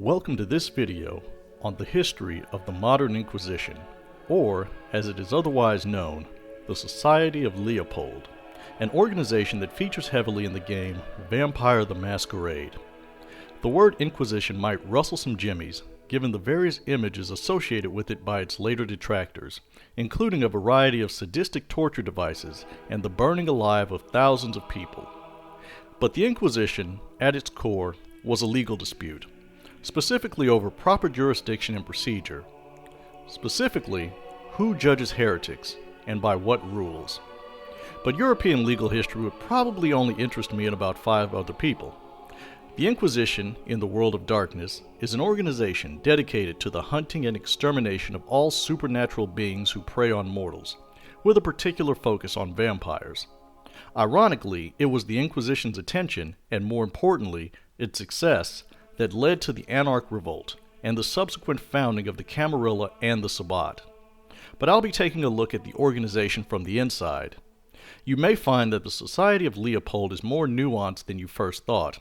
Welcome to this video on the history of the modern Inquisition, or as it is otherwise known, the Society of Leopold, an organization that features heavily in the game Vampire the Masquerade. The word Inquisition might rustle some jimmies, given the various images associated with it by its later detractors, including a variety of sadistic torture devices and the burning alive of thousands of people. But the Inquisition, at its core, was a legal dispute, specifically over proper jurisdiction and procedure. Specifically, who judges heretics, and by what rules. But European legal history would probably only interest me and about 5 other people. The Inquisition, in the world of darkness, is an organization dedicated to the hunting and extermination of all supernatural beings who prey on mortals, with a particular focus on vampires. Ironically, it was the Inquisition's attention, and more importantly, its success, that led to the Anarch Revolt and the subsequent founding of the Camarilla and the Sabbat. But I'll be taking a look at the organization from the inside. You may find that the Society of Leopold is more nuanced than you first thought.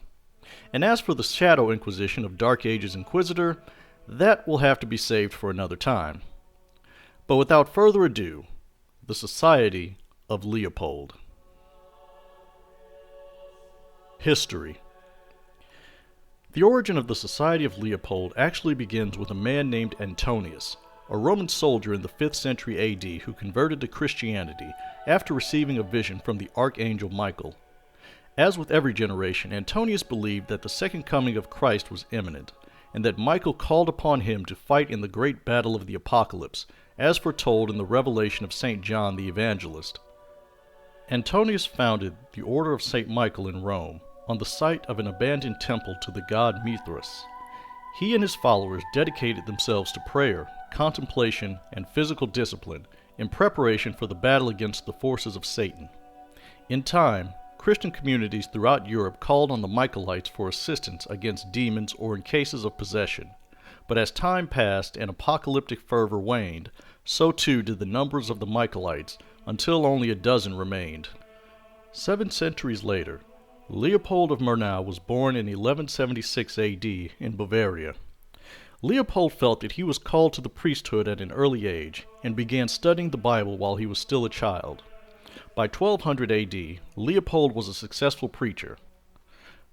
And as for the Shadow Inquisition of Dark Ages Inquisitor, that will have to be saved for another time. But without further ado, the Society of Leopold. History. The origin of the Society of Leopold actually begins with a man named Antonius, a Roman soldier in the 5th century AD who converted to Christianity after receiving a vision from the Archangel Michael. As with every generation, Antonius believed that the second coming of Christ was imminent, and that Michael called upon him to fight in the great battle of the Apocalypse, as foretold in the revelation of St. John the Evangelist. Antonius founded the Order of St. Michael in Rome, on the site of an abandoned temple to the god Mithras. He and his followers dedicated themselves to prayer, contemplation, and physical discipline in preparation for the battle against the forces of Satan. In time, Christian communities throughout Europe called on the Michaelites for assistance against demons or in cases of possession. But as time passed and apocalyptic fervor waned, so too did the numbers of the Michaelites, until only a dozen remained. 7 centuries later, Leopold of Murnau was born in 1176 AD in Bavaria. Leopold felt that he was called to the priesthood at an early age and began studying the Bible while he was still a child. By 1200 AD, Leopold was a successful preacher.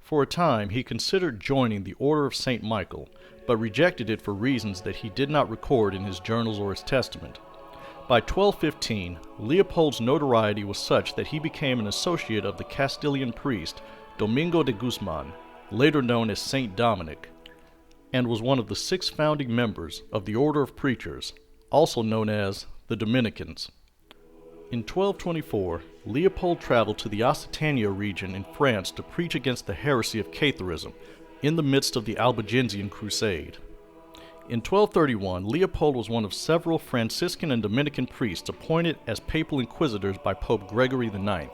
For a time, he considered joining the Order of St. Michael, but rejected it for reasons that he did not record in his journals or his testament. By 1215, Leopold's notoriety was such that he became an associate of the Castilian priest Domingo de Guzman, later known as Saint Dominic, and was one of the 6 founding members of the Order of Preachers, also known as the Dominicans. In 1224, Leopold traveled to the Occitania region in France to preach against the heresy of Catharism in the midst of the Albigensian Crusade. In 1231, Leopold was one of several Franciscan and Dominican priests appointed as Papal Inquisitors by Pope Gregory IX.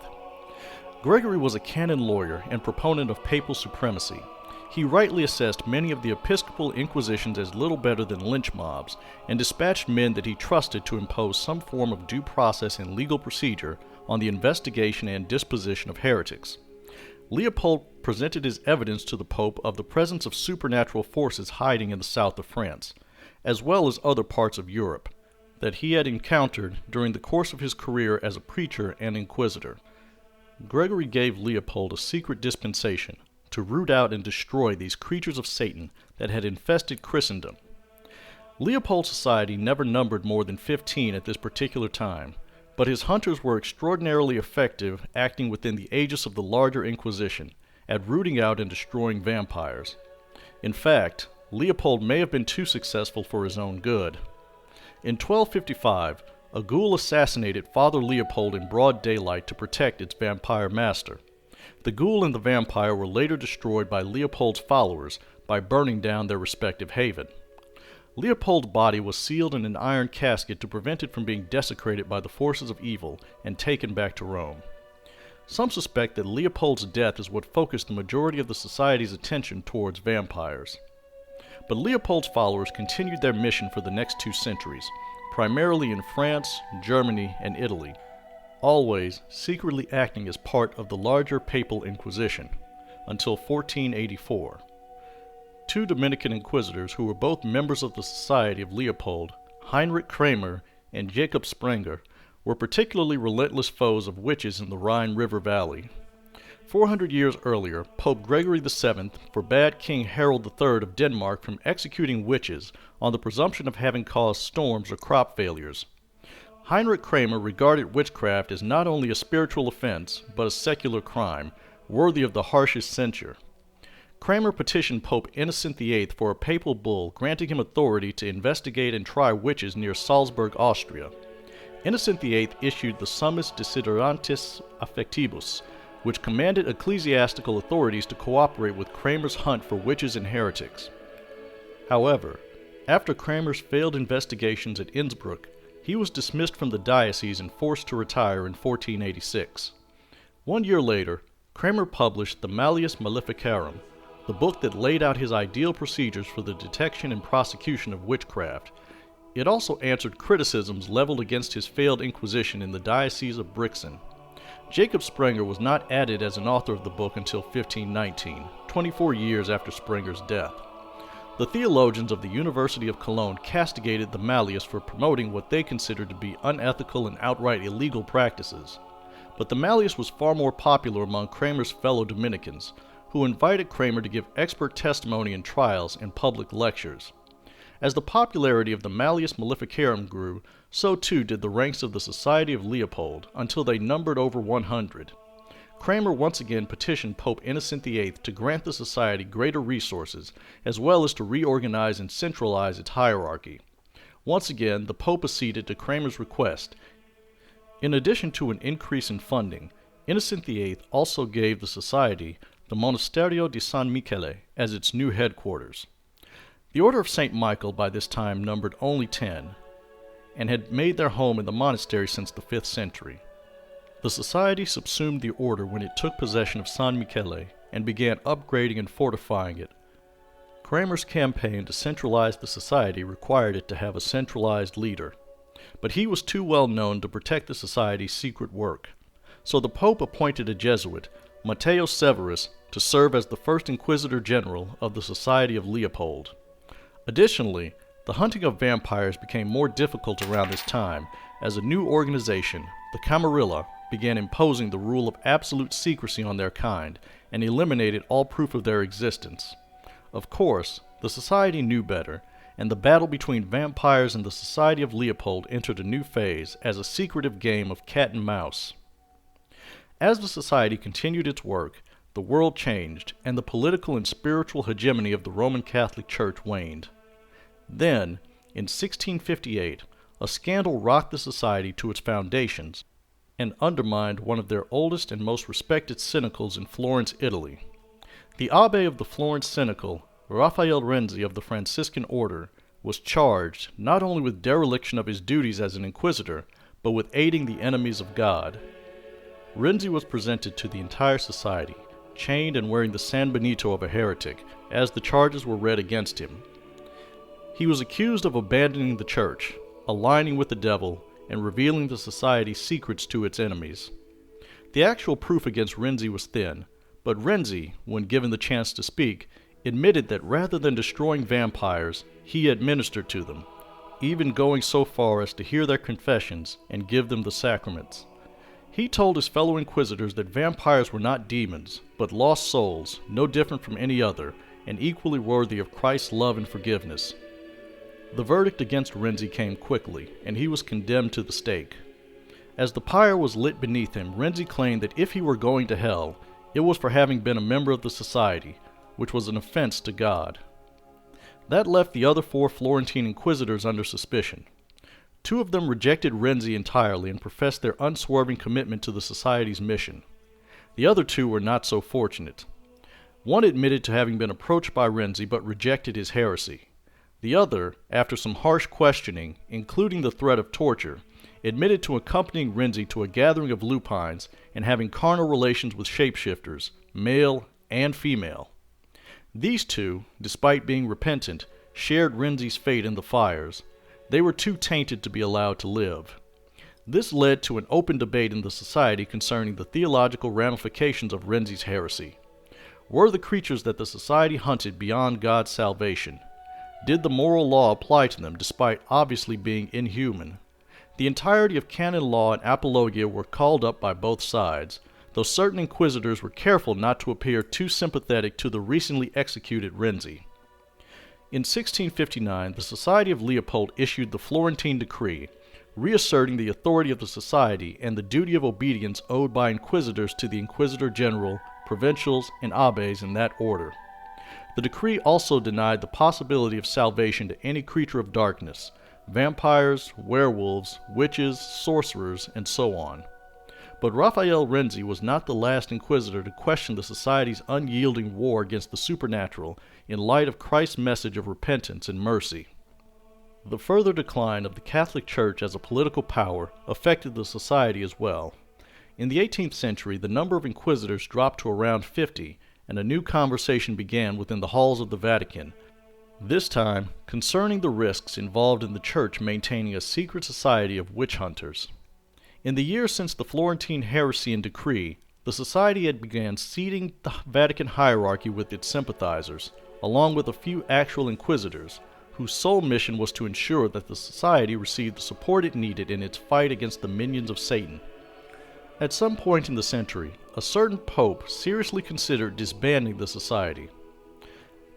Gregory was a canon lawyer and proponent of papal supremacy. He rightly assessed many of the episcopal inquisitions as little better than lynch mobs, and dispatched men that he trusted to impose some form of due process and legal procedure on the investigation and disposition of heretics. Leopold presented his evidence to the Pope of the presence of supernatural forces hiding in the south of France, as well as other parts of Europe, that he had encountered during the course of his career as a preacher and inquisitor. Gregory gave Leopold a secret dispensation to root out and destroy these creatures of Satan that had infested Christendom. Leopold's society never numbered more than 15 at this particular time, but his hunters were extraordinarily effective, acting within the aegis of the larger Inquisition, at rooting out and destroying vampires. In fact, Leopold may have been too successful for his own good. In 1255, a ghoul assassinated Father Leopold in broad daylight to protect its vampire master. The ghoul and the vampire were later destroyed by Leopold's followers by burning down their respective haven. Leopold's body was sealed in an iron casket to prevent it from being desecrated by the forces of evil and taken back to Rome. Some suspect that Leopold's death is what focused the majority of the society's attention towards vampires. But Leopold's followers continued their mission for the next 2 centuries, primarily in France, Germany, and Italy, always secretly acting as part of the larger Papal Inquisition, until 1484. two Dominican inquisitors who were both members of the Society of Leopold, Heinrich Kramer and Jacob Sprenger, were particularly relentless foes of witches in the Rhine River Valley. 400 years earlier, Pope Gregory VII forbade King Harold III of Denmark from executing witches on the presumption of having caused storms or crop failures. Heinrich Kramer regarded witchcraft as not only a spiritual offense, but a secular crime, worthy of the harshest censure. Kramer petitioned Pope Innocent VIII for a papal bull granting him authority to investigate and try witches near Salzburg, Austria. Innocent VIII issued the Summus Desiderantis Affectibus, which commanded ecclesiastical authorities to cooperate with Kramer's hunt for witches and heretics. However, after Kramer's failed investigations at Innsbruck, he was dismissed from the diocese and forced to retire in 1486. 1 year later, Kramer published the Malleus Maleficarum, the book that laid out his ideal procedures for the detection and prosecution of witchcraft. It also answered criticisms leveled against his failed inquisition in the Diocese of Brixen. Jacob Sprenger was not added as an author of the book until 1519, 24 years after Sprenger's death. The theologians of the University of Cologne castigated the Malleus for promoting what they considered to be unethical and outright illegal practices. But the Malleus was far more popular among Kramer's fellow Dominicans, who invited Kramer to give expert testimony in trials and public lectures. As the popularity of the Malleus Maleficarum grew, so too did the ranks of the Society of Leopold, until they numbered over 100. Kramer once again petitioned Pope Innocent VIII to grant the society greater resources, as well as to reorganize and centralize its hierarchy. Once again, the Pope acceded to Kramer's request. In addition to an increase in funding, Innocent VIII also gave the society the Monasterio di San Michele as its new headquarters. The Order of St. Michael by this time numbered only 10, and had made their home in the monastery since the 5th century. The society subsumed the order when it took possession of San Michele and began upgrading and fortifying it. Kramer's campaign to centralize the society required it to have a centralized leader, but he was too well known to protect the society's secret work. So the Pope appointed a Jesuit, Matteo Severus, to serve as the first Inquisitor General of the Society of Leopold. Additionally, the hunting of vampires became more difficult around this time, as a new organization, the Camarilla, began imposing the rule of absolute secrecy on their kind, and eliminated all proof of their existence. Of course, the society knew better, and the battle between vampires and the Society of Leopold entered a new phase as a secretive game of cat and mouse. As the society continued its work, the world changed, and the political and spiritual hegemony of the Roman Catholic Church waned. Then, in 1658, a scandal rocked the society to its foundations and undermined one of their oldest and most respected cenacles in Florence, Italy. The abbé of the Florence cenacle, Raphael Renzi of the Franciscan order, was charged not only with dereliction of his duties as an inquisitor, but with aiding the enemies of God. Renzi was presented to the entire society, chained and wearing the San Benito of a heretic, as the charges were read against him. He was accused of abandoning the church, aligning with the devil, and revealing the society's secrets to its enemies. The actual proof against Renzi was thin, but Renzi, when given the chance to speak, admitted that rather than destroying vampires, he administered to them, even going so far as to hear their confessions and give them the sacraments. He told his fellow inquisitors that vampires were not demons, but lost souls, no different from any other, and equally worthy of Christ's love and forgiveness. The verdict against Renzi came quickly, and he was condemned to the stake. As the pyre was lit beneath him, Renzi claimed that if he were going to hell, it was for having been a member of the society, which was an offense to God. That left the other 4 Florentine inquisitors under suspicion. 2 of them rejected Renzi entirely and professed their unswerving commitment to the society's mission. The other 2 were not so fortunate. One admitted to having been approached by Renzi but rejected his heresy. The other, after some harsh questioning, including the threat of torture, admitted to accompanying Renzi to a gathering of lupines and having carnal relations with shapeshifters, male and female. These 2, despite being repentant, shared Renzi's fate in the fires. They were too tainted to be allowed to live. This led to an open debate in the society concerning the theological ramifications of Renzi's heresy. Were the creatures that the Society hunted beyond God's salvation? Did the moral law apply to them despite obviously being inhuman? The entirety of canon law and apologia were called up by both sides, though certain inquisitors were careful not to appear too sympathetic to the recently executed Renzi. In 1659, the Society of Leopold issued the Florentine Decree, reasserting the authority of the Society and the duty of obedience owed by inquisitors to the Inquisitor General, provincials, and abbes in that order. The decree also denied the possibility of salvation to any creature of darkness, vampires, werewolves, witches, sorcerers, and so on. But Raphael Renzi was not the last inquisitor to question the Society's unyielding war against the supernatural in light of Christ's message of repentance and mercy. The further decline of the Catholic Church as a political power affected the Society as well. In the 18th century, the number of inquisitors dropped to around 50, and a new conversation began within the halls of the Vatican, this time concerning the risks involved in the Church maintaining a secret society of witch hunters. In the years since the Florentine heresy and decree, the Society had begun seeding the Vatican hierarchy with its sympathizers, along with a few actual inquisitors, whose sole mission was to ensure that the Society received the support it needed in its fight against the minions of Satan. At some point in the century, a certain pope seriously considered disbanding the Society.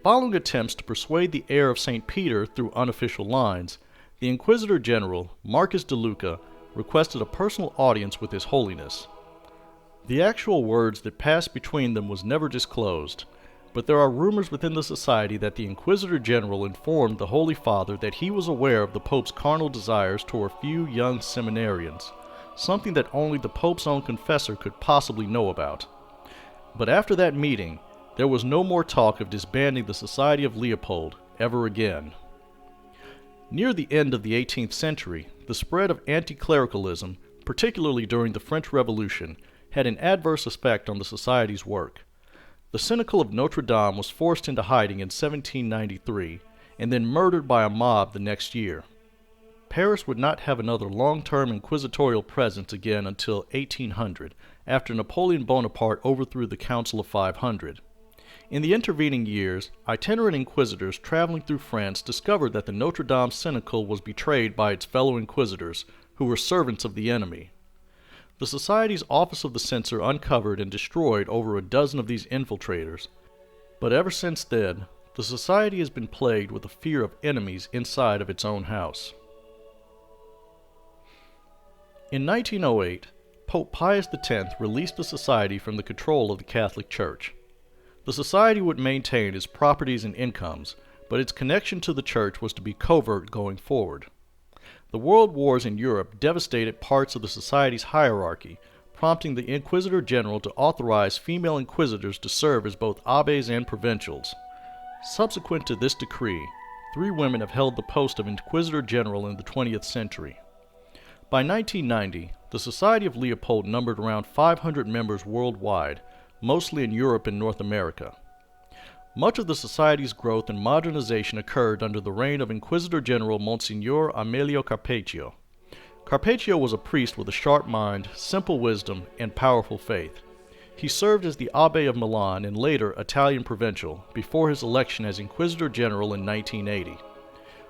Following attempts to persuade the heir of St. Peter through unofficial lines, the Inquisitor General, Marcus de Luca, requested a personal audience with His Holiness. The actual words that passed between them was never disclosed, but there are rumors within the Society that the Inquisitor General informed the Holy Father that he was aware of the Pope's carnal desires toward a few young seminarians, something that only the Pope's own confessor could possibly know about. But after that meeting, there was no more talk of disbanding the Society of Leopold ever again. Near the end of the 18th century, the spread of anti-clericalism, particularly during the French Revolution, had an adverse effect on the Society's work. The Cenacle of Notre Dame was forced into hiding in 1793, and then murdered by a mob the next year. Paris would not have another long-term inquisitorial presence again until 1800, after Napoleon Bonaparte overthrew the Council of 500. In the intervening years, itinerant inquisitors traveling through France discovered that the Notre Dame Cenacle was betrayed by its fellow inquisitors, who were servants of the enemy. The Society's Office of the Censor uncovered and destroyed over a dozen of these infiltrators, but ever since then, the Society has been plagued with a fear of enemies inside of its own house. In 1908, Pope Pius X released the Society from the control of the Catholic Church. The Society would maintain its properties and incomes, but its connection to the Church was to be covert going forward. The world wars in Europe devastated parts of the Society's hierarchy, prompting the Inquisitor General to authorize female inquisitors to serve as both abbes and provincials. Subsequent to this decree, 3 women have held the post of Inquisitor General in the 20th century. By 1990, the Society of Leopold numbered around 500 members worldwide, mostly in Europe and North America. Much of the Society's growth and modernization occurred under the reign of Inquisitor General Monsignor Amelio Carpaccio. Carpaccio was a priest with a sharp mind, simple wisdom, and powerful faith. He served as the Abbé of Milan and later Italian Provincial before his election as Inquisitor General in 1980.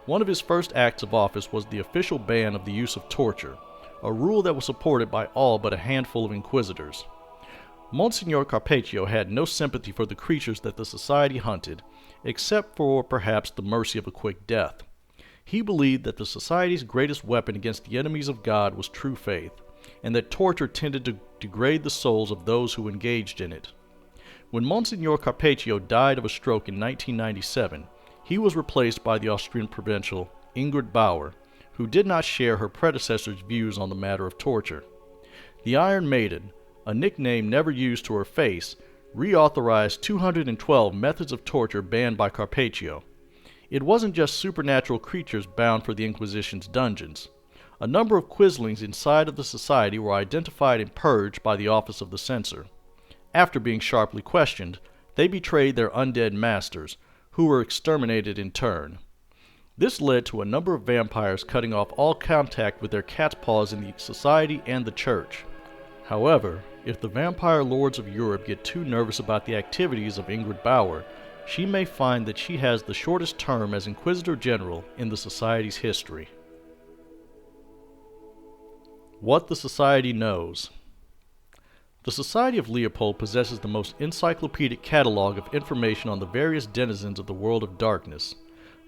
One of his first acts of office was the official ban of the use of torture, a rule that was supported by all but a handful of inquisitors. Monsignor Carpaccio had no sympathy for the creatures that the Society hunted, except for perhaps the mercy of a quick death. He believed that the Society's greatest weapon against the enemies of God was true faith, and that torture tended to degrade the souls of those who engaged in it. When Monsignor Carpaccio died of a stroke in 1997, he was replaced by the Austrian provincial Ingrid Bauer, who did not share her predecessor's views on the matter of torture. The Iron Maiden, a nickname never used to her face, reauthorized 212 methods of torture banned by Carpaccio. It wasn't just supernatural creatures bound for the Inquisition's dungeons. A number of quislings inside of the Society were identified and purged by the Office of the Censor. After being sharply questioned, they betrayed their undead masters, who were exterminated in turn. This led to a number of vampires cutting off all contact with their cat's paws in the Society and the Church. However, if the vampire lords of Europe get too nervous about the activities of Ingrid Bauer, she may find that she has the shortest term as Inquisitor General in the Society's history. What the Society knows. The Society of Leopold possesses the most encyclopedic catalog of information on the various denizens of the world of darkness.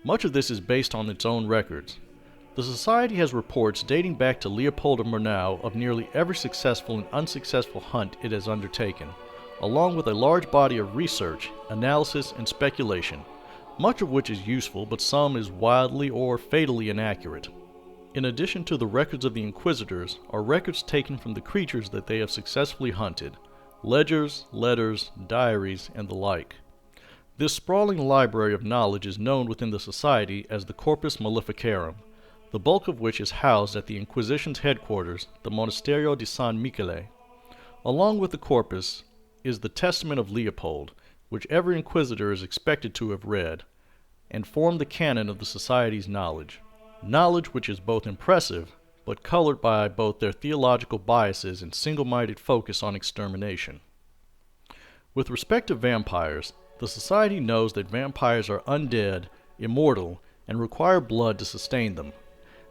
Much of this is based on its own records. The Society has reports dating back to Leopold of Murnau of nearly every successful and unsuccessful hunt it has undertaken, along with a large body of research, analysis, and speculation, much of which is useful but some is wildly or fatally inaccurate. In addition to the records of the Inquisitors are records taken from the creatures that they have successfully hunted, ledgers, letters, diaries, and the like. This sprawling library of knowledge is known within the Society as the Corpus Maleficarum, the bulk of which is housed at the Inquisition's headquarters, the Monasterio di San Michele. Along with the corpus is the Testament of Leopold, which every Inquisitor is expected to have read, and form the canon of the Society's knowledge. Knowledge which is both impressive, but colored by both their theological biases and single-minded focus on extermination. With respect to vampires, the Society knows that vampires are undead, immortal, and require blood to sustain them.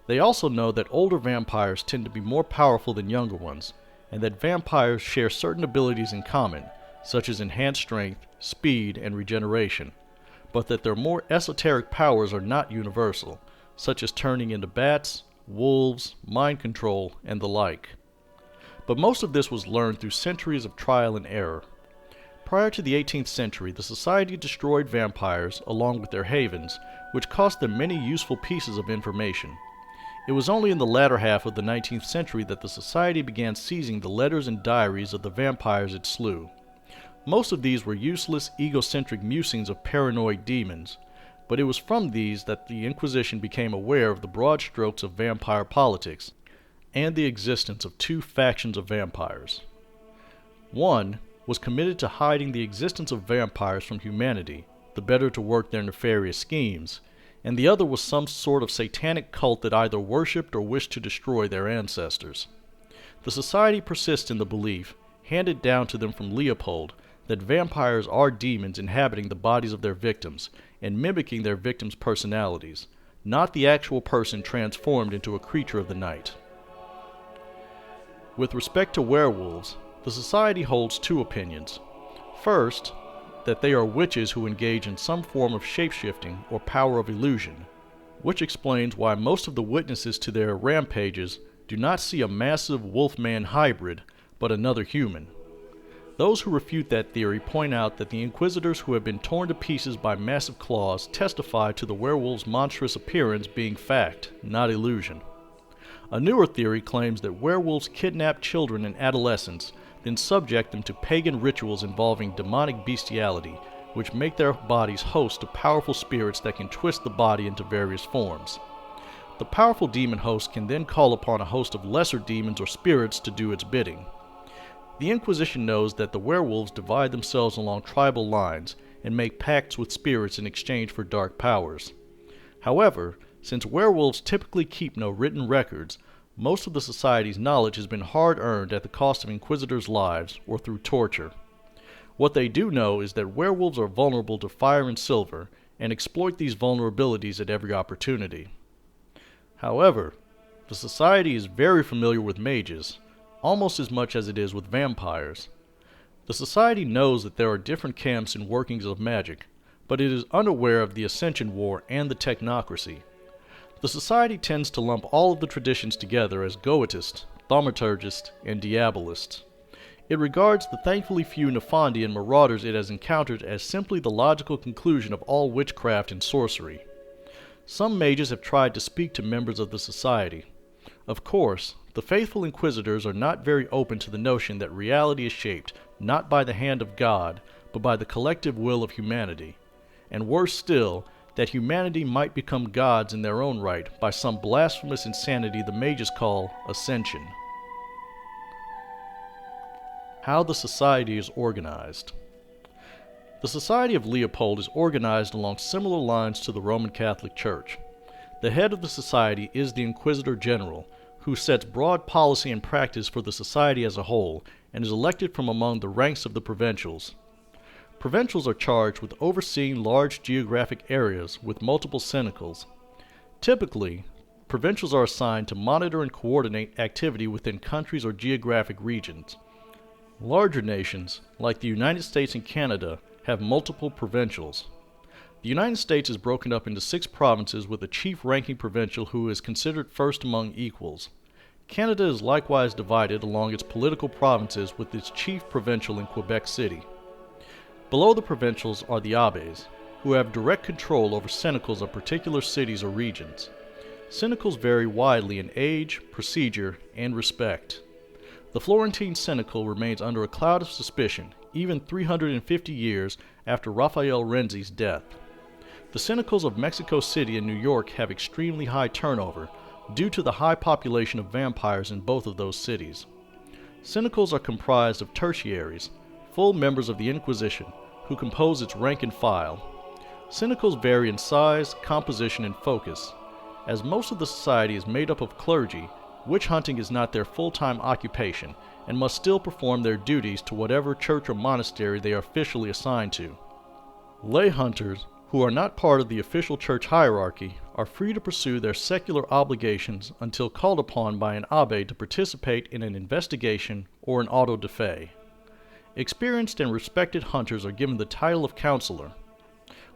They also know that older vampires tend to be more powerful than younger ones, and that vampires share certain abilities in common, such as enhanced strength, speed, and regeneration, but that their more esoteric powers are not universal, such as turning into bats, wolves, mind control, and the like. But most of this was learned through centuries of trial and error. Prior to the 18th century, the Society destroyed vampires along with their havens, which cost them many useful pieces of information. It was only in the latter half of the 19th century that the Society began seizing the letters and diaries of the vampires it slew. Most of these were useless, egocentric musings of paranoid demons, but it was from these that the Inquisition became aware of the broad strokes of vampire politics and the existence of two factions of vampires. One was committed to hiding the existence of vampires from humanity, the better to work their nefarious schemes, and the other was some sort of satanic cult that either worshipped or wished to destroy their ancestors. The Society persists in the belief, handed down to them from Leopold, that vampires are demons inhabiting the bodies of their victims and mimicking their victims' personalities, not the actual person transformed into a creature of the night. With respect to werewolves, the Society holds two opinions. First, that they are witches who engage in some form of shape-shifting or power of illusion, which explains why most of the witnesses to their rampages do not see a massive wolf-man hybrid, but another human. Those who refute that theory point out that the Inquisitors who have been torn to pieces by massive claws testify to the werewolf's monstrous appearance being fact, not illusion. A newer theory claims that werewolves kidnap children and adolescents, then subject them to pagan rituals involving demonic bestiality, which make their bodies host to powerful spirits that can twist the body into various forms. The powerful demon host can then call upon a host of lesser demons or spirits to do its bidding. The Inquisition knows that the werewolves divide themselves along tribal lines and make pacts with spirits in exchange for dark powers. However, since werewolves typically keep no written records, most of the Society's knowledge has been hard-earned at the cost of Inquisitors' lives or through torture. What they do know is that werewolves are vulnerable to fire and silver and exploit these vulnerabilities at every opportunity. However, the Society is very familiar with mages, almost as much as it is with vampires. The Society knows that there are different camps and workings of magic, but it is unaware of the Ascension War and the technocracy. The Society tends to lump all of the traditions together as Goetist, Thaumaturgist, and Diabolist. It regards the thankfully few Nephandian marauders it has encountered as simply the logical conclusion of all witchcraft and sorcery. Some mages have tried to speak to members of the Society. Of course, the faithful Inquisitors are not very open to the notion that reality is shaped not by the hand of God, but by the collective will of humanity, and worse still, that humanity might become gods in their own right by some blasphemous insanity the mages call ascension. How the Society is organized. The Society of Leopold is organized along similar lines to the Roman Catholic Church. The head of the Society is the Inquisitor General, who sets broad policy and practice for the Society as a whole, and is elected from among the ranks of the provincials. Provincials are charged with overseeing large geographic areas with multiple syndicals. Typically, provincials are assigned to monitor and coordinate activity within countries or geographic regions. Larger nations, like the United States and Canada, have multiple provincials. The United States is broken up into 6 provinces with a chief-ranking provincial who is considered first among equals. Canada is likewise divided along its political provinces with its chief provincial in Quebec City. Below the provincials are the abbes, who have direct control over syndicals of particular cities or regions. Syndicals vary widely in age, procedure, and respect. The Florentine syndical remains under a cloud of suspicion even 350 years after Raphael Renzi's death. The syndicals of Mexico City and New York have extremely high turnover due to the high population of vampires in both of those cities. Syndicals are comprised of tertiaries, full members of the Inquisition, who compose its rank and file. Syndicals vary in size, composition, and focus. As most of the society is made up of clergy, witch hunting is not their full-time occupation and must still perform their duties to whatever church or monastery they are officially assigned to. Lay hunters, who are not part of the official church hierarchy, are free to pursue their secular obligations until called upon by an abbe to participate in an investigation or an auto de fe. Experienced and respected hunters are given the title of counselor.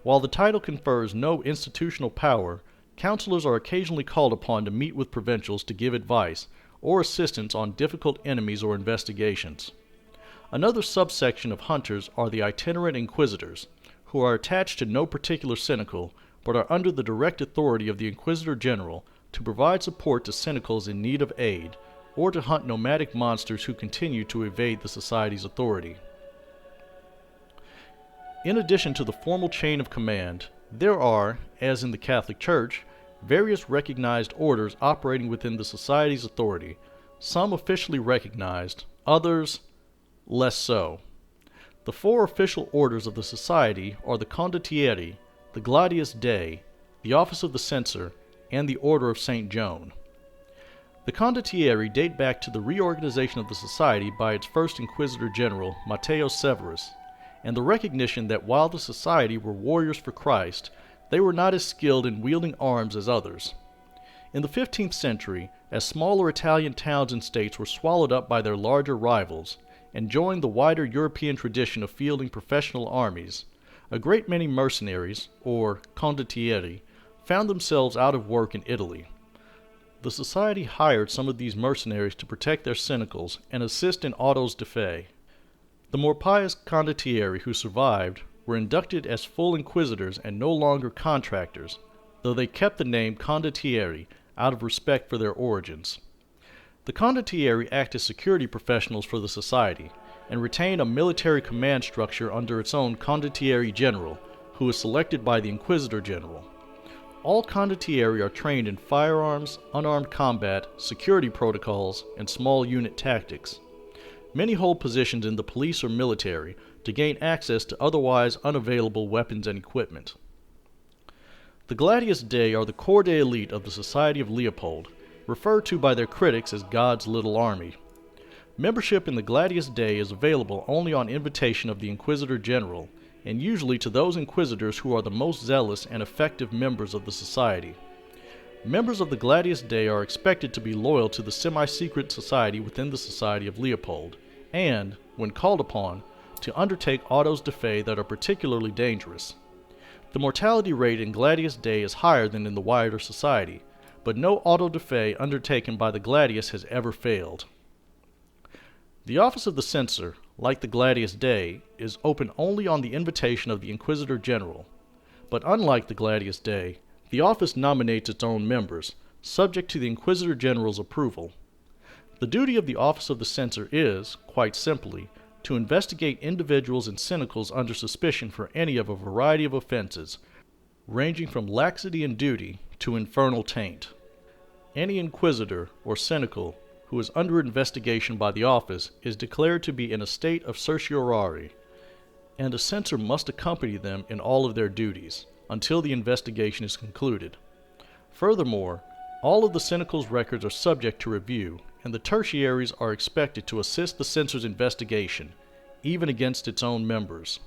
While the title confers no institutional power, counselors are occasionally called upon to meet with provincials to give advice or assistance on difficult enemies or investigations. Another subsection of hunters are the itinerant inquisitors, who are attached to no particular syndical, but are under the direct authority of the Inquisitor General to provide support to syndicals in need of aid, or to hunt nomadic monsters who continue to evade the Society's authority. In addition to the formal chain of command, there are, as in the Catholic Church, various recognized orders operating within the Society's authority, some officially recognized, others less so. The 4 official orders of the Society are the Condottieri, the Gladius Dei, the Office of the Censor, and the Order of St. Joan. The Condottieri date back to the reorganization of the Society by its first Inquisitor General, Matteo Severus, and the recognition that while the Society were warriors for Christ, they were not as skilled in wielding arms as others. In the 15th century, as smaller Italian towns and states were swallowed up by their larger rivals, and joined the wider European tradition of fielding professional armies, a great many mercenaries, or condottieri, found themselves out of work in Italy. The Society hired some of these mercenaries to protect their syndicals and assist in autos de fe. The more pious condottieri who survived were inducted as full inquisitors and no longer contractors, though they kept the name condottieri out of respect for their origins. The condottieri act as security professionals for the Society and retain a military command structure under its own condottieri general, who is selected by the Inquisitor General. All condottieri are trained in firearms, unarmed combat, security protocols, and small unit tactics. Many hold positions in the police or military to gain access to otherwise unavailable weapons and equipment. The Gladius Dei are the corps d'elite of the Society of Leopold, referred to by their critics as God's Little Army. Membership in the Gladius Dei is available only on invitation of the Inquisitor General, and usually to those inquisitors who are the most zealous and effective members of the Society. Members of the Gladius Dei are expected to be loyal to the semi-secret society within the Society of Leopold, and, when called upon, to undertake autos de fe that are particularly dangerous. The mortality rate in Gladius Dei is higher than in the wider society, but no auto de fe undertaken by the Gladius has ever failed. The office of the censor, like the Gladius Dei, is open only on the invitation of the Inquisitor General. But unlike the Gladius Dei, the office nominates its own members, subject to the Inquisitor General's approval. The duty of the office of the censor is, quite simply, to investigate individuals and syndicals under suspicion for any of a variety of offenses, ranging from laxity in duty to infernal taint. Any inquisitor or syndical who is under investigation by the office is declared to be in a state of certiorari, and a censor must accompany them in all of their duties until the investigation is concluded. Furthermore, all of the syndical's records are subject to review, and the tertiaries are expected to assist the censor's investigation, even against its own members.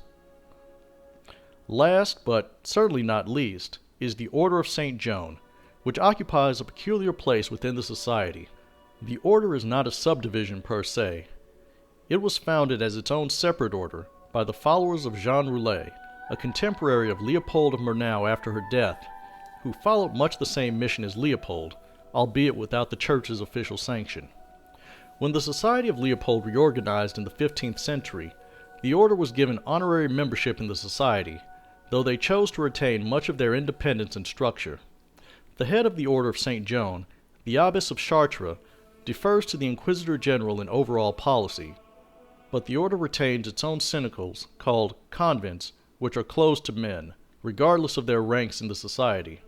Last, but certainly not least, is the Order of St. Joan, which occupies a peculiar place within the society. The order is not a subdivision per se. It was founded as its own separate order by the followers of Jeanne Roulet, a contemporary of Leopold of Murnau after her death, who followed much the same mission as Leopold, albeit without the Church's official sanction. When the Society of Leopold reorganized in the 15th century, the order was given honorary membership in the society, though they chose to retain much of their independence and structure. The head of the Order of St. Joan, the Abbess of Chartres, defers to the Inquisitor General in overall policy, but the order retains its own syndicals, called convents, which are closed to men, regardless of their ranks in the society.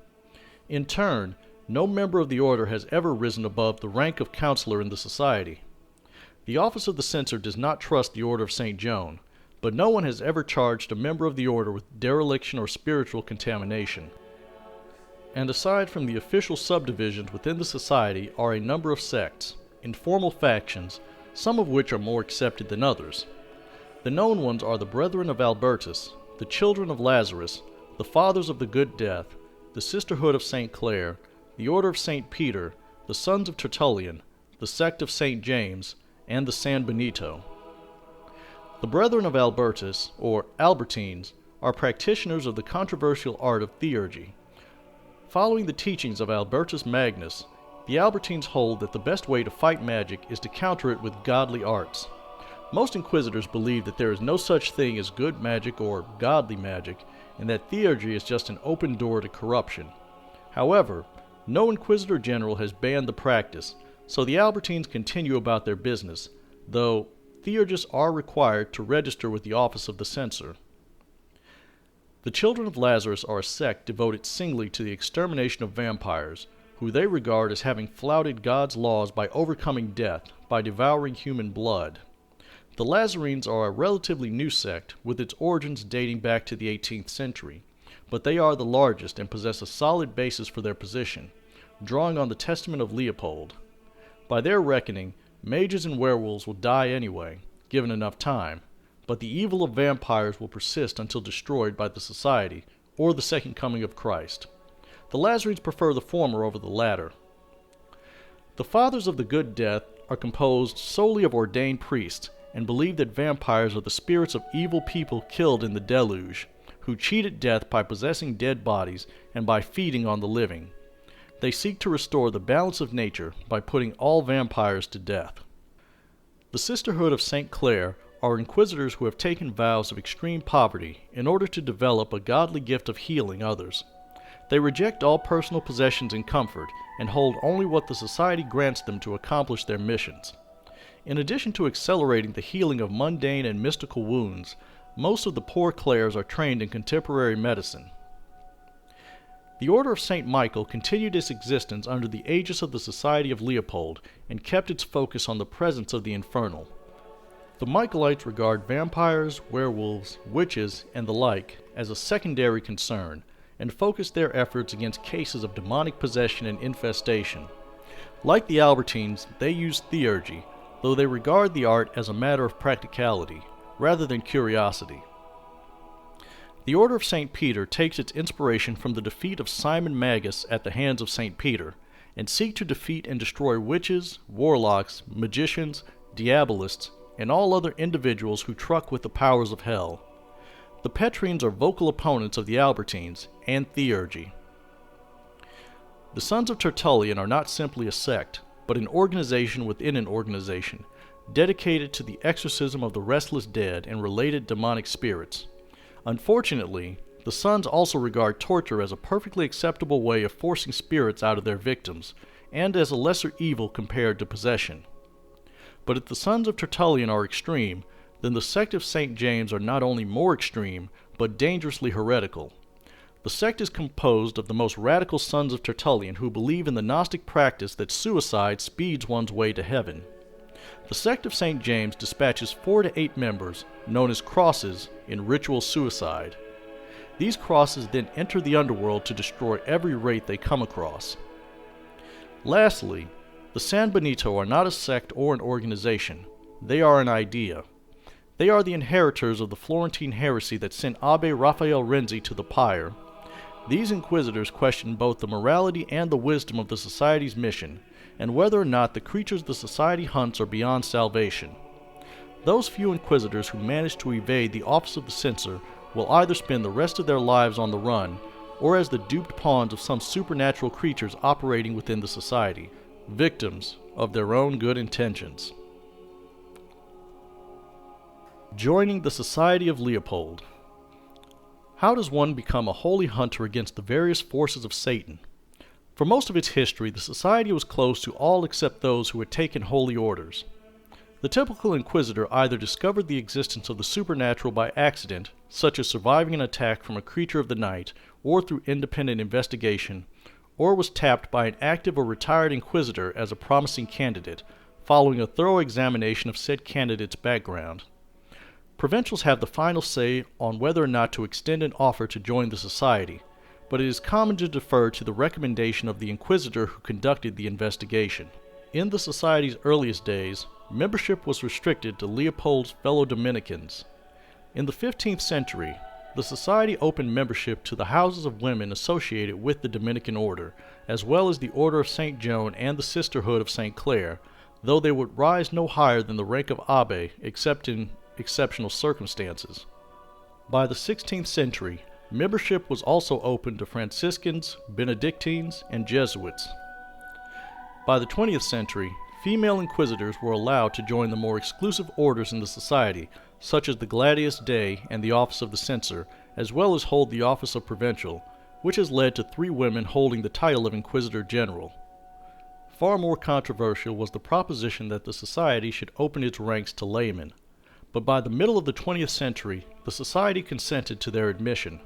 In turn, no member of the order has ever risen above the rank of counselor in the society. The office of the censor does not trust the Order of St. Joan, but no one has ever charged a member of the order with dereliction or spiritual contamination. And aside from the official subdivisions within the society are a number of sects, informal factions, some of which are more accepted than others. The known ones are the Brethren of Albertus, the Children of Lazarus, the Fathers of the Good Death, the Sisterhood of St. Clare, the Order of St. Peter, the Sons of Tertullian, the Sect of St. James, and the San Benito. The Brethren of Albertus, or Albertines, are practitioners of the controversial art of theurgy. Following the teachings of Albertus Magnus, the Albertines hold that the best way to fight magic is to counter it with godly arts. Most inquisitors believe that there is no such thing as good magic or godly magic, and that theurgy is just an open door to corruption. However, no inquisitor general has banned the practice, so the Albertines continue about their business, though theurgists are required to register with the office of the censor. The Children of Lazarus are a sect devoted singly to the extermination of vampires, who they regard as having flouted God's laws by overcoming death, by devouring human blood. The Lazarines are a relatively new sect, with its origins dating back to the 18th century, but they are the largest and possess a solid basis for their position, drawing on the Testament of Leopold. By their reckoning, mages and werewolves will die anyway, given enough time, but the evil of vampires will persist until destroyed by the Society, or the second coming of Christ. The Lazarines prefer the former over the latter. The Fathers of the Good Death are composed solely of ordained priests, and believe that vampires are the spirits of evil people killed in the deluge, who cheated death by possessing dead bodies and by feeding on the living. They seek to restore the balance of nature by putting all vampires to death. The Sisterhood of St. Clare are inquisitors who have taken vows of extreme poverty in order to develop a godly gift of healing others. They reject all personal possessions and comfort, and hold only what the society grants them to accomplish their missions. In addition to accelerating the healing of mundane and mystical wounds, most of the poor Clares are trained in contemporary medicine. The Order of St. Michael continued its existence under the aegis of the Society of Leopold, and kept its focus on the presence of the infernal. The Michaelites regard vampires, werewolves, witches, and the like as a secondary concern, and focus their efforts against cases of demonic possession and infestation. Like the Albertines, they use theurgy, though they regard the art as a matter of practicality, rather than curiosity. The Order of St. Peter takes its inspiration from the defeat of Simon Magus at the hands of St. Peter, and seek to defeat and destroy witches, warlocks, magicians, diabolists, and all other individuals who truck with the powers of hell. The Petrines are vocal opponents of the Albertines and theurgy. The Sons of Tertullian are not simply a sect, but an organization within an organization, dedicated to the exorcism of the restless dead and related demonic spirits. Unfortunately, the Sons also regard torture as a perfectly acceptable way of forcing spirits out of their victims, and as a lesser evil compared to possession. But if the Sons of Tertullian are extreme, then the sect of St. James are not only more extreme, but dangerously heretical. The sect is composed of the most radical Sons of Tertullian who believe in the Gnostic practice that suicide speeds one's way to heaven. The sect of St. James dispatches 4 to 8 members, known as crosses, in ritual suicide. These crosses then enter the underworld to destroy every wraith they come across. Lastly, The San Benito are not a sect or an organization. They are an idea. They are the inheritors of the Florentine heresy that sent Abbe Raphael Renzi to the pyre. These inquisitors question both the morality and the wisdom of the Society's mission, and whether or not the creatures the Society hunts are beyond salvation. Those few inquisitors who manage to evade the office of the censor will either spend the rest of their lives on the run, or as the duped pawns of some supernatural creatures operating within the Society, victims of their own good intentions. Joining the Society of Leopold. How does one become a holy hunter against the various forces of Satan? For most of its history, the Society was closed to all except those who had taken holy orders. The typical Inquisitor either discovered the existence of the supernatural by accident, such as surviving an attack from a creature of the night, or through independent investigation, or was tapped by an active or retired Inquisitor as a promising candidate, following a thorough examination of said candidate's background. Provincials have the final say on whether or not to extend an offer to join the Society, but it is common to defer to the recommendation of the Inquisitor who conducted the investigation. In the Society's earliest days, membership was restricted to Leopold's fellow Dominicans. In the 15th century, the Society opened membership to the houses of women associated with the Dominican Order, as well as the Order of St. Joan and the Sisterhood of St. Clare, though they would rise no higher than the rank of Abbe, except in exceptional circumstances. By the 16th century, membership was also open to Franciscans, Benedictines, and Jesuits. By the 20th century, female inquisitors were allowed to join the more exclusive orders in the Society, such as the Gladius Dei and the office of the censor, as well as hold the office of provincial, which has led to 3 women holding the title of Inquisitor General. Far more controversial was the proposition that the Society should open its ranks to laymen, but by the middle of the 20th century, the Society consented to their admission.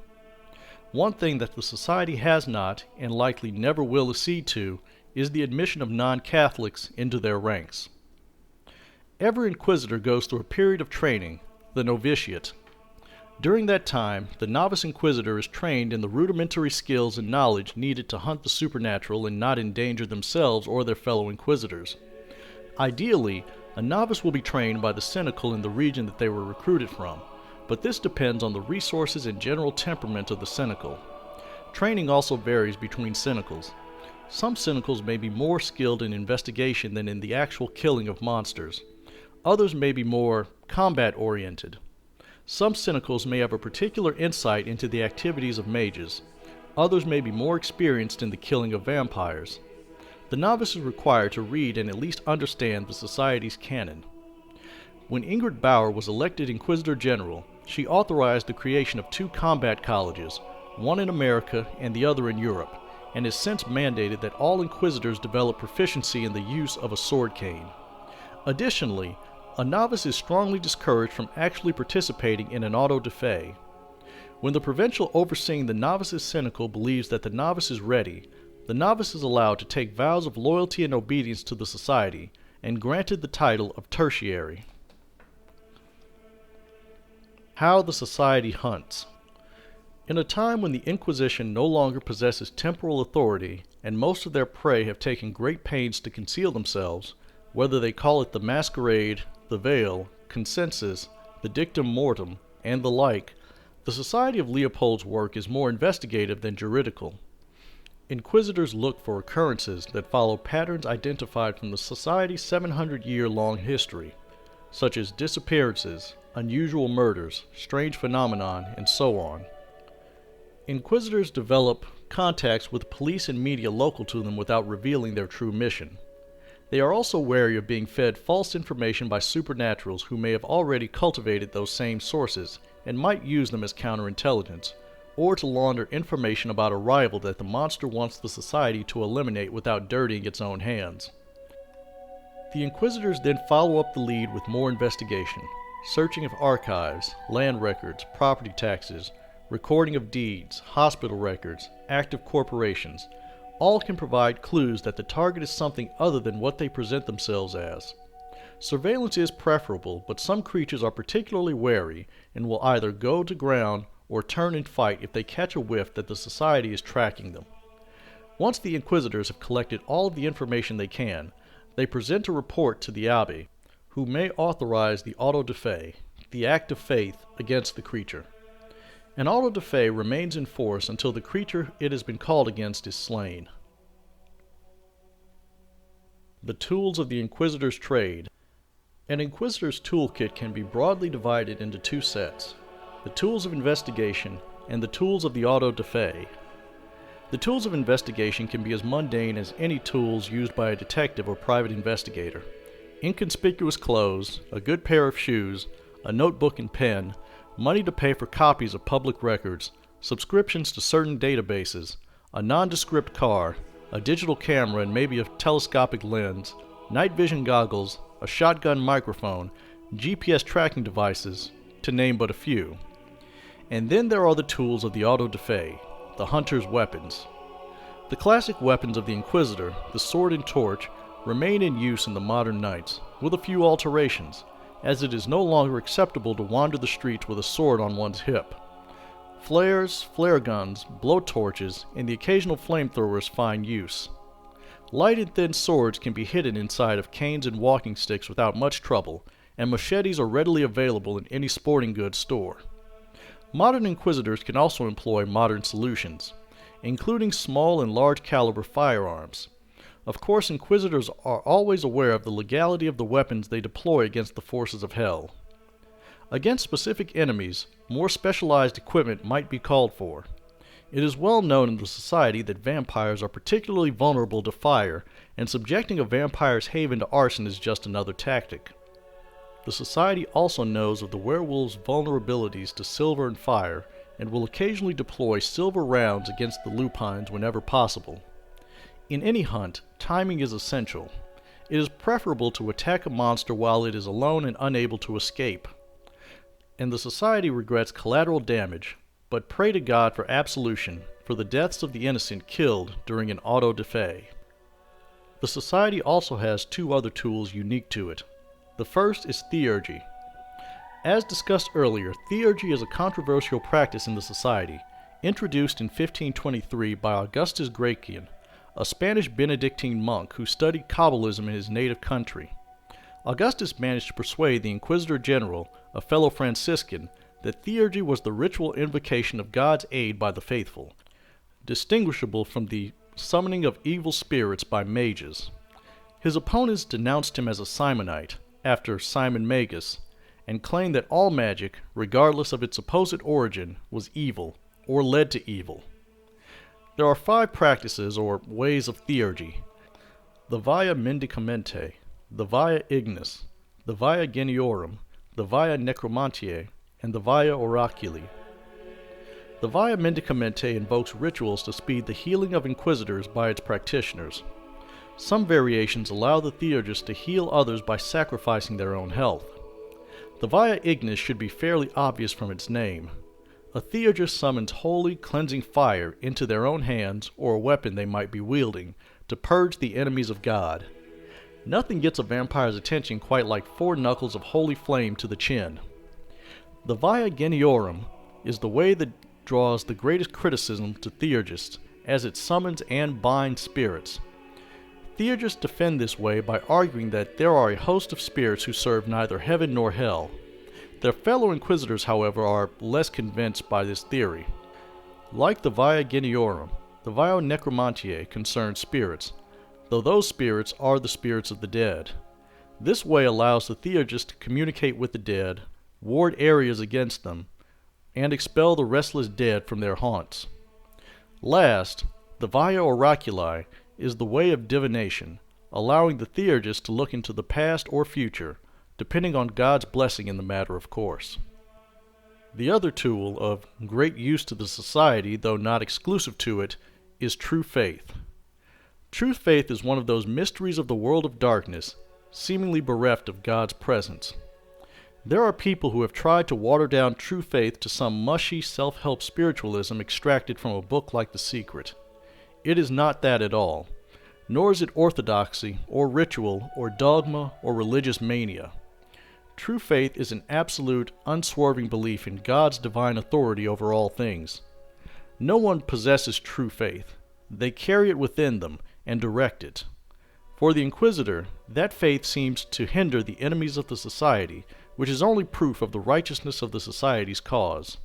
One thing that the Society has not, and likely never will accede to, is the admission of non-Catholics into their ranks. Every Inquisitor goes through a period of training, the Novitiate. During that time, the novice Inquisitor is trained in the rudimentary skills and knowledge needed to hunt the supernatural and not endanger themselves or their fellow Inquisitors. Ideally, a novice will be trained by the Cenacle in the region that they were recruited from, but this depends on the resources and general temperament of the Cenacle. Training also varies between Cenacles. Some Cenacles may be more skilled in investigation than in the actual killing of monsters. Others may be more combat-oriented. Some Cenacles may have a particular insight into the activities of mages. Others may be more experienced in the killing of vampires. The novice is required to read and at least understand the Society's canon. When Ingrid Bauer was elected Inquisitor General, she authorized the creation of 2 combat colleges, one in America and the other in Europe, and has since mandated that all Inquisitors develop proficiency in the use of a sword cane. Additionally, a novice is strongly discouraged from actually participating in an auto-da-fe. When the provincial overseeing the novice's cenacle believes that the novice is ready, the novice is allowed to take vows of loyalty and obedience to the Society, and granted the title of tertiary. How the Society hunts. In a time when the Inquisition no longer possesses temporal authority, and most of their prey have taken great pains to conceal themselves, whether they call it the masquerade, the veil, consensus, the dictum mortem, and the like, the Society of Leopold's work is more investigative than juridical. Inquisitors look for occurrences that follow patterns identified from the Society's 700-year-long history, such as disappearances, unusual murders, strange phenomenon, and so on. Inquisitors develop contacts with police and media local to them without revealing their true mission. They are also wary of being fed false information by supernaturals who may have already cultivated those same sources and might use them as counterintelligence, or to launder information about a rival that the monster wants the Society to eliminate without dirtying its own hands. The Inquisitors then follow up the lead with more investigation, searching of archives, land records, property taxes, recording of deeds, hospital records, active corporations. All can provide clues that the target is something other than what they present themselves as. Surveillance is preferable, but some creatures are particularly wary and will either go to ground or turn and fight if they catch a whiff that the Society is tracking them. Once the Inquisitors have collected all of the information they can, They present a report to the Abbé, who may authorize the auto de fe, the act of faith, against the creature. An auto de fe remains in force until the creature it has been called against is slain. The tools of the Inquisitor's trade. An Inquisitor's toolkit can be broadly divided into two sets: the tools of investigation and the tools of the auto de fe. The tools of investigation can be as mundane as any tools used by a detective or private investigator. Inconspicuous clothes, a good pair of shoes, a notebook and pen, money to pay for copies of public records, subscriptions to certain databases, a nondescript car, a digital camera and maybe a telescopic lens, night vision goggles, a shotgun microphone, GPS tracking devices, to name but a few. And then there are the tools of the auto de fe, the hunter's weapons. The classic weapons of the Inquisitor, the sword and torch, remain in use in the modern knights, with a few alterations, as it is no longer acceptable to wander the streets with a sword on one's hip. Flares, flare guns, blowtorches, and the occasional flamethrowers find use. Light and thin swords can be hidden inside of canes and walking sticks without much trouble, and machetes are readily available in any sporting goods store. Modern Inquisitors can also employ modern solutions, including small and large caliber firearms. Of course, Inquisitors are always aware of the legality of the weapons they deploy against the forces of hell. Against specific enemies, more specialized equipment might be called for. It is well known in the society that vampires are particularly vulnerable to fire, and subjecting a vampire's haven to arson is just another tactic. The society also knows of the werewolves' vulnerabilities to silver and fire, and will occasionally deploy silver rounds against the lupines whenever possible. In any hunt, timing is essential. It is preferable to attack a monster while it is alone and unable to escape. And the society regrets collateral damage, but pray to God for absolution for the deaths of the innocent killed during an auto de fe. The society also has two other tools unique to it. The first is theurgy. As discussed earlier, theurgy is a controversial practice in the society, introduced in 1523 by Augustus Gratian, a Spanish Benedictine monk who studied Kabbalism in his native country. Augustus managed to persuade the Inquisitor General, a fellow Franciscan, that theurgy was the ritual invocation of God's aid by the faithful, distinguishable from the summoning of evil spirits by mages. His opponents denounced him as a Simonite, after Simon Magus, and claimed that all magic, regardless of its supposed origin, was evil, or led to evil. There are 5 practices or ways of theurgy: the via mendicamente, the via ignis, the via geniorum, the via necromantiae, and the via oraculi. The via mendicamente invokes rituals to speed the healing of inquisitors by its practitioners. Some variations allow the theurgist to heal others by sacrificing their own health. The via ignis should be fairly obvious from its name. A theurgist summons holy, cleansing fire into their own hands or a weapon they might be wielding to purge the enemies of God. Nothing gets a vampire's attention quite like 4 knuckles of holy flame to the chin. The via geniorum is the way that draws the greatest criticism to theurgists, as it summons and binds spirits. Theurgists defend this way by arguing that there are a host of spirits who serve neither heaven nor hell. Their fellow inquisitors, however, are less convinced by this theory. Like the via geniorum, the via necromantiae concerns spirits, though those spirits are the spirits of the dead. This way allows the theurgist to communicate with the dead, ward areas against them, and expel the restless dead from their haunts. Last, the via oraculi is the way of divination, allowing the theurgist to look into the past or future, depending on God's blessing in the matter, of course. The other tool, of great use to the society, though not exclusive to it, is true faith. True faith is one of those mysteries of the world of darkness, seemingly bereft of God's presence. There are people who have tried to water down true faith to some mushy self-help spiritualism extracted from a book like The Secret. It is not that at all, nor is it orthodoxy, or ritual, or dogma, or religious mania. True faith is an absolute, unswerving belief in God's divine authority over all things. No one possesses true faith. They carry it within them and direct it. For the Inquisitor, that faith seems to hinder the enemies of the society, which is only proof of the righteousness of the society's cause.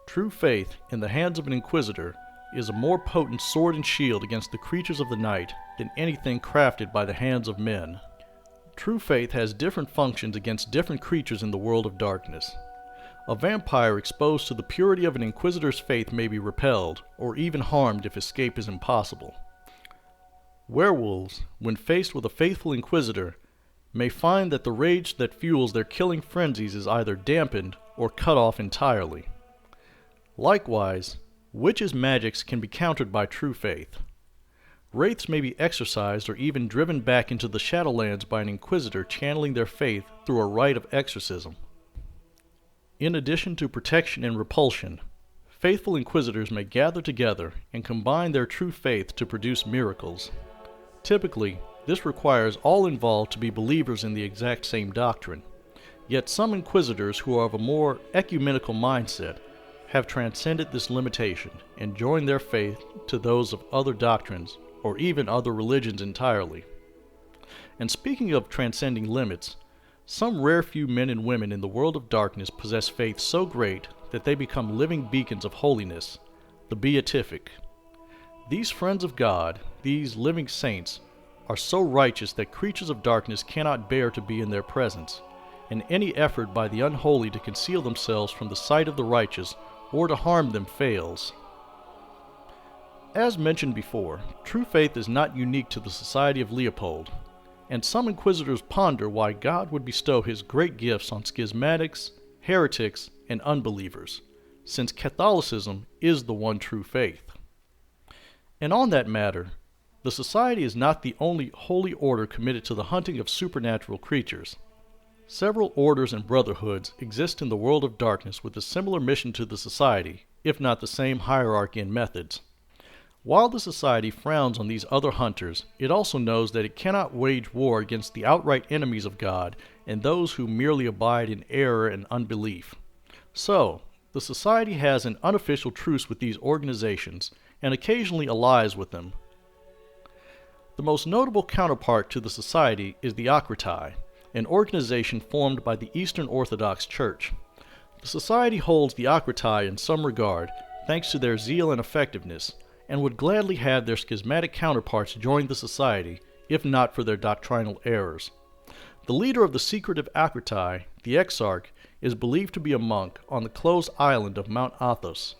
True faith, in the hands of an Inquisitor, is a more potent sword and shield against the creatures of the night than anything crafted by the hands of men. True faith has different functions against different creatures in the world of darkness. A vampire exposed to the purity of an Inquisitor's faith may be repelled, or even harmed if escape is impossible. Werewolves, when faced with a faithful Inquisitor, may find that the rage that fuels their killing frenzies is either dampened or cut off entirely. Likewise, witches' magics can be countered by true faith. Wraiths may be exorcised or even driven back into the Shadowlands by an Inquisitor channeling their faith through a rite of exorcism. In addition to protection and repulsion, faithful Inquisitors may gather together and combine their true faith to produce miracles. Typically, this requires all involved to be believers in the exact same doctrine. Yet some Inquisitors who are of a more ecumenical mindset have transcended this limitation and joined their faith to those of other doctrines or even other religions entirely. And speaking of transcending limits, some rare few men and women in the world of darkness possess faith so great that they become living beacons of holiness, the beatific. These friends of God, these living saints, are so righteous that creatures of darkness cannot bear to be in their presence, and any effort by the unholy to conceal themselves from the sight of the righteous or to harm them fails. As mentioned before, true faith is not unique to the Society of Leopold, and some Inquisitors ponder why God would bestow his great gifts on schismatics, heretics, and unbelievers, since Catholicism is the one true faith. And on that matter, the Society is not the only holy order committed to the hunting of supernatural creatures. Several orders and brotherhoods exist in the world of darkness with a similar mission to the Society, if not the same hierarchy and methods. While the Society frowns on these other hunters, it also knows that it cannot wage war against the outright enemies of God and those who merely abide in error and unbelief. So, the Society has an unofficial truce with these organizations and occasionally allies with them. The most notable counterpart to the Society is the Ochrati, an organization formed by the Eastern Orthodox Church. The Society holds the Ochrati in some regard, thanks to their zeal and effectiveness, and would gladly have their schismatic counterparts join the Society, if not for their doctrinal errors. The leader of the secretive Ochrati, the Exarch, is believed to be a monk on the closed island of Mount Athos.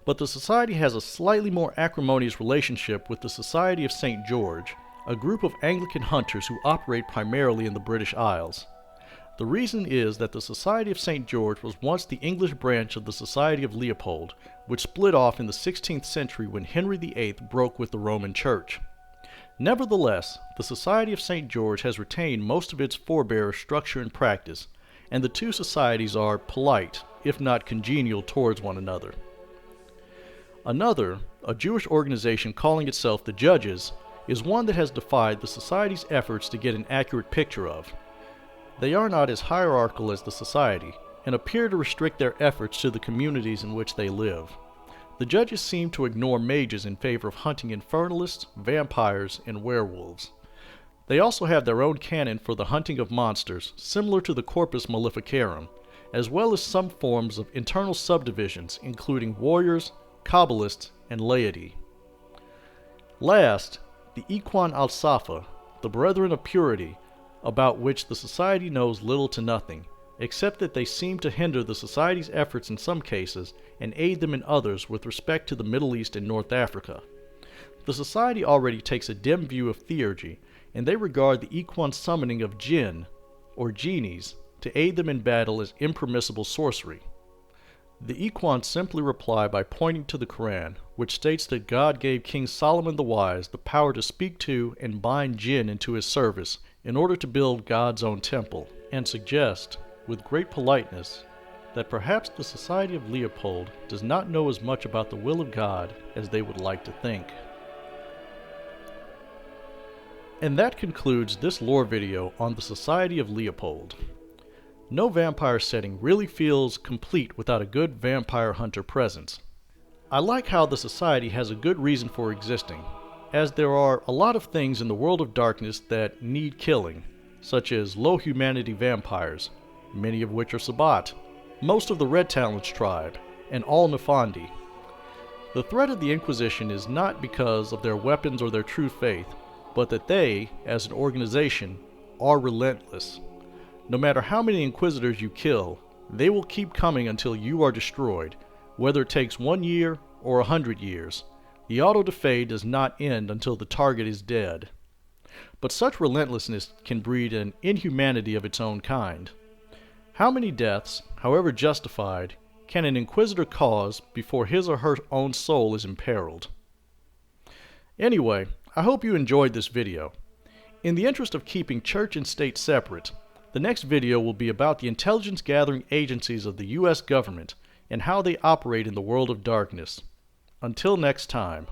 But the Society has a slightly more acrimonious relationship with the Society of St. George, a group of Anglican hunters who operate primarily in the British Isles. The reason is that the Society of St. George was once the English branch of the Society of Leopold, which split off in the 16th century when Henry VIII broke with the Roman Church. Nevertheless, the Society of St. George has retained most of its forebears' structure and practice, and the two societies are polite, if not congenial, towards one another. Another, a Jewish organization calling itself the Judges, is one that has defied the Society's efforts to get an accurate picture of. They are not as hierarchical as the Society, and appear to restrict their efforts to the communities in which they live. The Judges seem to ignore mages in favor of hunting infernalists, vampires, and werewolves. They also have their own canon for the hunting of monsters, similar to the Corpus Maleficarum, as well as some forms of internal subdivisions, including warriors, Kabbalists, and laity. Last, the Ikhwan al-Safa, the Brethren of Purity, about which the Society knows little to nothing, except that they seem to hinder the Society's efforts in some cases and aid them in others with respect to the Middle East and North Africa. The Society already takes a dim view of theurgy, and they regard the Ikhwan summoning of jinn, or genies, to aid them in battle as impermissible sorcery. The Ikhwan simply reply by pointing to the Quran, which states that God gave King Solomon the Wise the power to speak to and bind jinn into his service in order to build God's own temple, and suggest, with great politeness, that perhaps the Society of Leopold does not know as much about the will of God as they would like to think. And that concludes this lore video on the Society of Leopold. No vampire setting really feels complete without a good vampire hunter presence. I like how the Society has a good reason for existing. as there are a lot of things in the world of darkness that need killing, such as low humanity vampires, many of which are Sabbat, most of the Red Talons tribe, and all Nefandi. The threat of the Inquisition is not because of their weapons or their true faith, but that they, as an organization, are relentless. No matter how many Inquisitors you kill, they will keep coming until you are destroyed, whether it takes 1 year or 100 years. The auto-da-fe does not end until the target is dead. But such relentlessness can breed an inhumanity of its own kind. How many deaths, however justified, can an Inquisitor cause before his or her own soul is imperiled? Anyway, I hope you enjoyed this video. In the interest of keeping church and state separate, the next video will be about the intelligence gathering agencies of the U.S. government and how they operate in the world of darkness. Until next time.